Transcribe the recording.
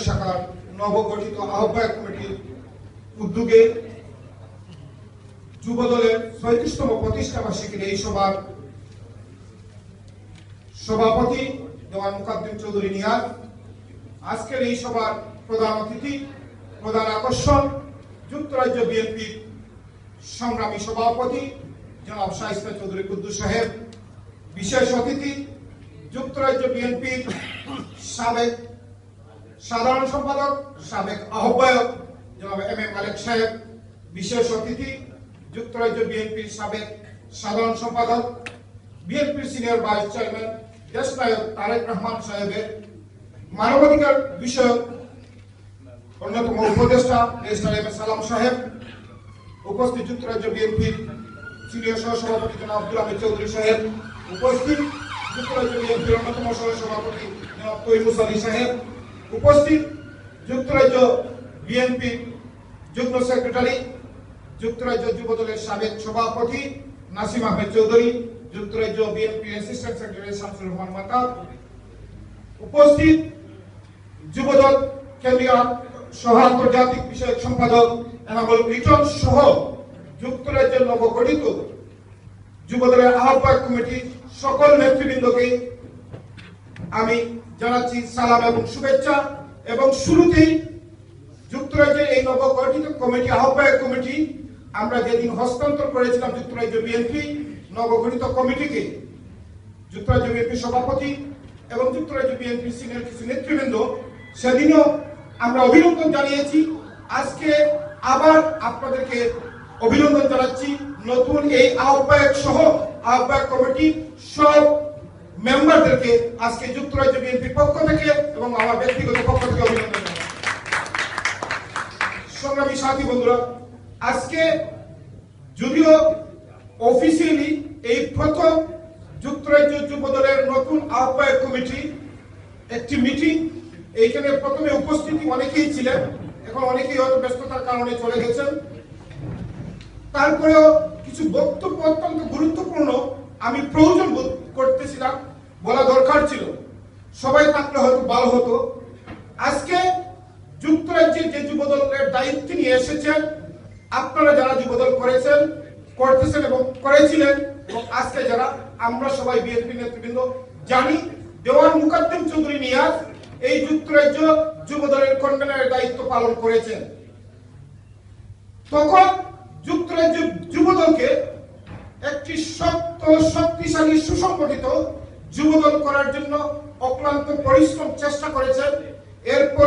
শাখার নবগঠিত আহ্বায়ক কমিটির উদ্যোগে যুবদলের ৩৬তম প্রতিষ্ঠা বার্ষিকীর এই সভার সভাপতি দেওয়ান মুকাদ্দিম চৌধুরী নিয়াজ, আজকের এই সভার প্রধান অতিথি, প্রধান আকর্ষণ যুক্তরাজ্য বিএনপির সংগ্রামী সভাপতি জনাব শায়েস্তা চৌধুরী কুদ্দুস সাহেব, বিশেষ অতিথি যুক্তরাজ্য বিএনপির সাবেক সাধারণ সম্পাদক, সাবেক আহ্বায়ক জনাব এম এ মালেক সাহেব, বিশেষ অতিথি যুক্তরাজ্য বিএনপির সাবেক সাধারণ সম্পাদক, বিএনপির সিনিয়র ভাইস চেয়ারম্যান দেশনায়ক তারেক রহমান সাহেবের মানবাধিকার বিষয়ক অন্যতম উপদেষ্টা রেজিস্ট্রার এম এ সালাম সাহেব, উপস্থিত যুক্তরাজ্য বিএনপির সিনিয়র সহসভাপতি জনাব আব্দুল হামিদ চৌধুরী সাহেব, উপস্থিত যুক্তরাজ্য বিএনপির অন্যতম সহসভাপতি জনাব তৈমুর আলী সাহেব, উপস্থিত যুক্তরাজ্য বিএনপির যুগ্ম সেক্রেটারি, যুক্তরাজ্য যুবদলের সাবেক সভাপতি নাসিম আহমেদ চৌধুরী, যুক্তরাজ্য বিএনপির অ্যাসিস্ট্যান্ট সেক্রেটারি শামসুর রহমান মাতা, উপস্থিত যুবদল কেন্দ্রীয় সহ আন্তর্জাতিক বিষয়ক সম্পাদক এনামুল রিটন সহ যুক্তরাজ্যের নবগঠিত যুবদলের আহ্বায়ক কমিটির সকল নেতৃবৃন্দকে আমি জানাচ্ছি সালাম এবং শুভেচ্ছা। এবং শুরুতেই যুক্তরাজ্যের এই নবগঠিত কমিটি আহ্বায়ক কমিটি আমরা যেদিন হস্তান্তর করেছিলাম যুক্তরাজ্য বিএনপি নবগঠিত কমিটিকে, যুক্তরাজ্য বিএনপি সভাপতি এবং যুক্তরাজ্য বিএনপি সিনিয়র কিছু নেতৃবৃন্দ, সেদিনও আমরা অভিনন্দন জানিয়েছি। আজকে আবার আপনাদেরকে অভিনন্দন জানাচ্ছি। নতুন এই আহ্বায়ক সহ আহ্বায়ক কমিটি সব মেম্বারদেরকে আজকে যুক্তরাজ্য বিএনপির পক্ষ থেকে এবং আমার ব্যক্তিগত পক্ষ থেকে অভিনন্দন জানাচ্ছি। সংগ্রামী সাথী বন্ধুরা, আজকে যদিও অফিসিয়ালি এই প্রথম যুক্তরাজ্য যুবদলের নতুন আহ্বায়ক কমিটি একটি মিটিং, এইখানে প্রথমে উপস্থিতি অনেকেই ছিলেন, এখন অনেকেই হয়তো ব্যস্ততার কারণে চলে গেছেন, তারপরেও কিছু বক্তব্য অত্যন্ত গুরুত্বপূর্ণ আমি প্রয়োজন বোধ করতেছিলাম, বলা দরকার ছিল, সবাই থাকলে হয়তো ভালো হতো। আজকে যুক্তরাজ্যের যে যুবদলের দায়িত্ব নিয়ে এসেছেন, আপনারা যারা যুবদল করেছেন, করতেছেন এবং করেছিলেন, এবং আজকে যারা আমরা সবাই বিএনপি নেতৃবৃন্দ জানি, দেওয়ান মুকাদ্দিম চৌধুরী নিয়াজ এই যুক্তরাজ্য যুবদলের কনভেনরের দায়িত্ব পালন করেছেন। তখন যুক্তরাজ্য যুবদলকে একটি শক্তিশালী সুসংগঠিত যুবদল করার জন্য অক্লান্ত পরিশ্রম চেষ্টা করেছেন। এরপর